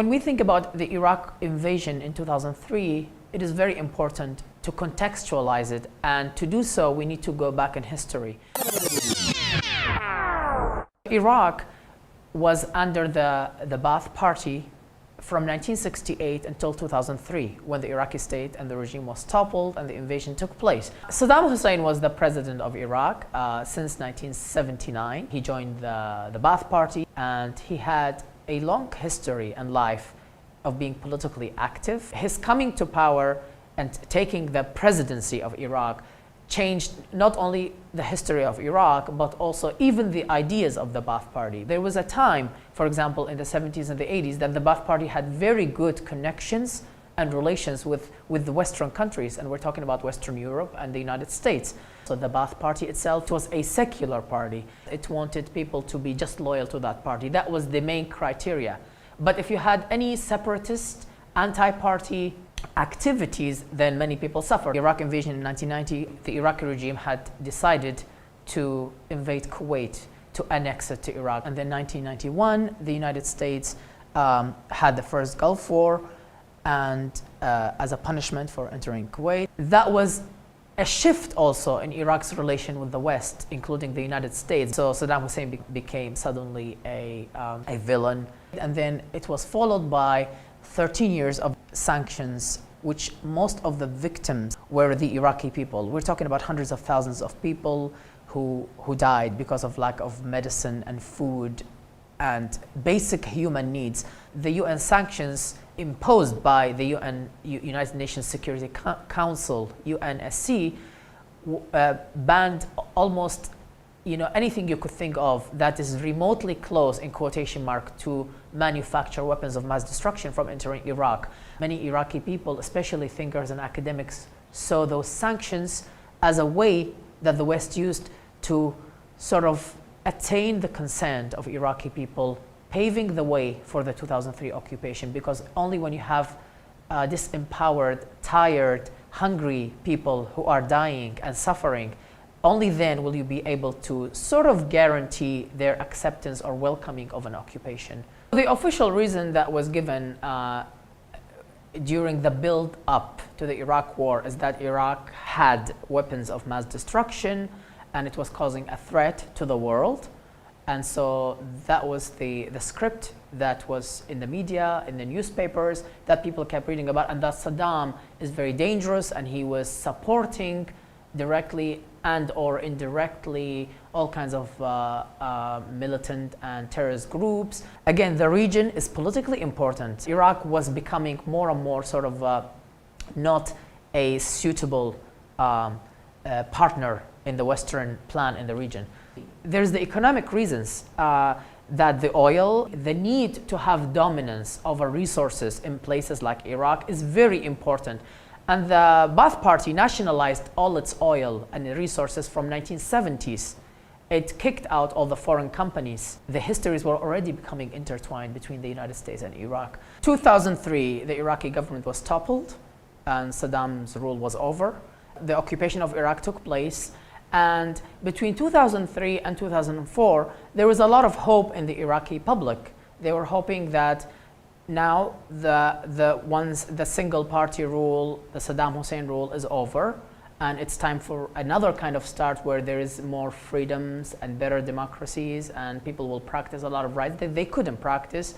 When we think about the Iraq invasion in 2003, it is very important to contextualize it, and to do so we need to go back in history. Iraq was under the Ba'ath Party from 1968 until 2003, when the Iraqi state and the regime was toppled and the invasion took place. Saddam Hussein was the president of Iraq since 1979. He joined the Ba'ath Party, and he had a long history and life of being politically active. His coming to power and taking the presidency of Iraq changed not only the history of Iraq, but also even the ideas of the Ba'ath Party. There was a time, for example, in the 70s and the 80s, that the Ba'ath Party had very good connections and relations with the Western countries, and we're talking about Western Europe and the United States. So the Ba'ath Party itself was a secular party. It wanted people to be just loyal to that party. That was the main criteria. But if you had any separatist, anti-party activities, then many people suffered. Iraq invasion in 1990, the Iraqi regime had decided to invade Kuwait, to annex it to Iraq. And then 1991, the United States had the first Gulf War, and as a punishment for entering Kuwait. That was a shift also in Iraq's relation with the West, including the United States. So Saddam Hussein became suddenly a villain. And then it was followed by 13 years of sanctions, which most of the victims were the Iraqi people. We're talking about hundreds of thousands of people who died because of lack of medicine and food and basic human needs. The UN sanctions imposed by the United Nations Security Council, UNSC, banned almost anything you could think of that is remotely close, in quotation mark, to manufacture weapons of mass destruction from entering Iraq. Many Iraqi people, especially thinkers and academics, saw those sanctions as a way that the West used to sort of attain the consent of Iraqi people, paving the way for the 2003 occupation, because only when you have disempowered, tired, hungry people who are dying and suffering, only then will you be able to sort of guarantee their acceptance or welcoming of an occupation. The official reason that was given during the build-up to the Iraq War is that Iraq had weapons of mass destruction and it was causing a threat to the world. And so that was the script that was in the media, in the newspapers, that people kept reading about, and that Saddam is very dangerous and he was supporting directly and or indirectly all kinds of militant and terrorist groups. Again, the region is politically important. Iraq was becoming more and more sort of not a suitable partner in the Western plan in the region. There's the economic reasons that the oil, the need to have dominance over resources in places like Iraq is very important. And the Ba'ath Party nationalized all its oil and resources from 1970s. It kicked out all the foreign companies. The histories were already becoming intertwined between the United States and Iraq. 2003, the Iraqi government was toppled and Saddam's rule was over. The occupation of Iraq took place, and between 2003 and 2004, there was a lot of hope in the Iraqi public. They were hoping that now the single party rule, the Saddam Hussein rule, is over, and it's time for another kind of start where there is more freedoms and better democracies, and people will practice a lot of rights that they couldn't practice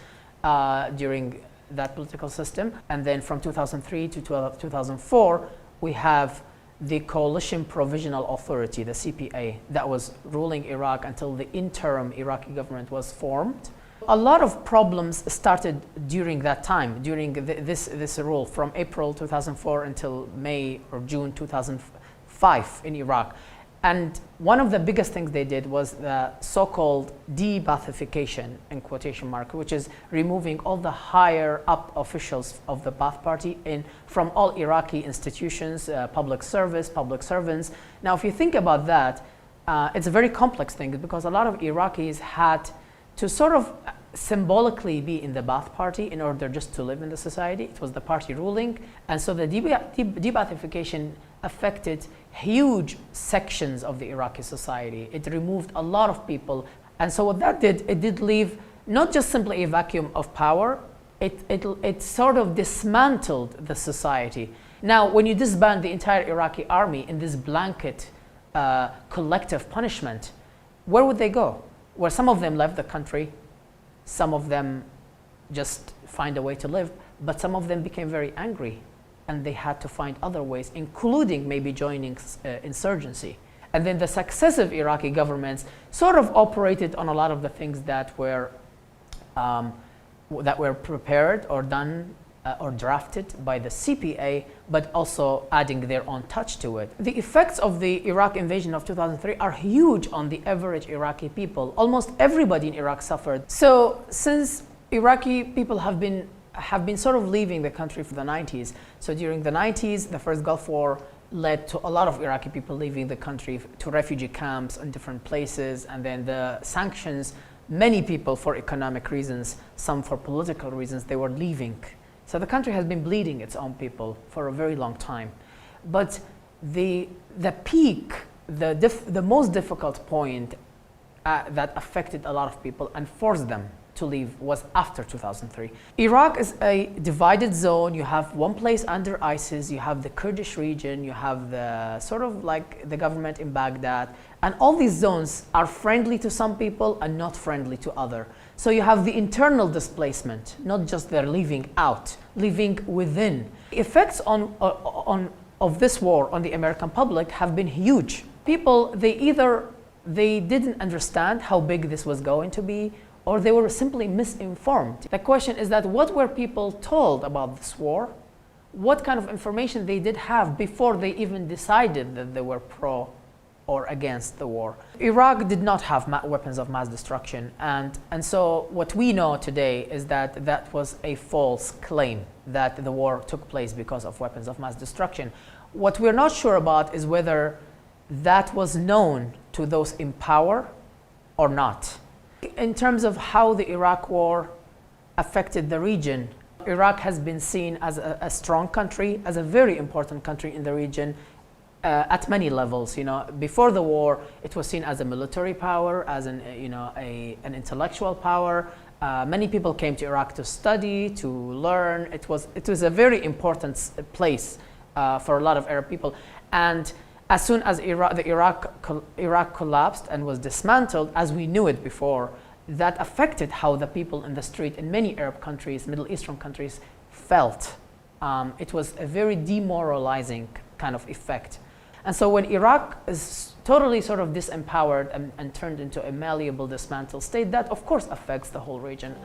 during that political system. And then from 2003 to 2004, we have the Coalition Provisional Authority, the CPA, that was ruling Iraq until the interim Iraqi government was formed. A lot of problems started during that time, during this rule, from April 2004 until May or June 2005 in Iraq. And one of the biggest things they did was the so-called de-Baathification, in quotation mark, which is removing all the higher up officials of the Ba'ath Party from all Iraqi institutions, public service, public servants. Now, if you think about that, it's a very complex thing, because a lot of Iraqis had to sort of symbolically be in the Ba'ath Party in order just to live in the society. It was the party ruling. And so the de-Baathification affected huge sections of the Iraqi society. It removed a lot of people. And so what that did, it did leave not just simply a vacuum of power it sort of dismantled the society. Now, when you disband the entire Iraqi army in this blanket collective punishment, where would they go? Well, some of them left the country, some of them just find a way to live, but some of them became very angry and they had to find other ways, including maybe joining insurgency. And then the successive Iraqi governments sort of operated on a lot of the things that were prepared or done or drafted by the CPA, but also adding their own touch to it. The effects of the Iraq invasion of 2003 are huge on the average Iraqi people. Almost everybody in Iraq suffered. So since Iraqi people have been sort of leaving the country for the 90s, so during the 90s, the first Gulf War led to a lot of Iraqi people leaving the country to refugee camps in different places, and then the sanctions, many people for economic reasons, some for political reasons, they were leaving. So the country has been bleeding its own people for a very long time. But the peak, the most difficult point that affected a lot of people and forced them to leave was after 2003. Iraq is a divided zone. You have one place under ISIS, you have the Kurdish region, you have the sort of like the government in Baghdad, and all these zones are friendly to some people and not friendly to others. So you have the internal displacement, not just their leaving out, leaving within. The effects of this war on the American public have been huge. People, they didn't understand how big this was going to be, or they were simply misinformed. The question is that what were people told about this war? What kind of information they did have before they even decided that they were pro or against the war? Iraq did not have weapons of mass destruction, and so what we know today is that that was a false claim that the war took place because of weapons of mass destruction. What we're not sure about is whether that was known to those in power or not. In terms of how the Iraq war affected the region, Iraq has been seen as a strong country, as a very important country in the region at many levels. You know, before the war, it was seen as a military power, as an intellectual power. Many people came to Iraq to study, to learn. It was a very important place for a lot of Arab people. And as soon as Iraq collapsed and was dismantled, as we knew it before, that affected how the people in the street in many Arab countries, Middle Eastern countries, felt. It was a very demoralizing kind of effect. And so when Iraq is totally sort of disempowered and turned into a malleable, dismantled state, that of course affects the whole region.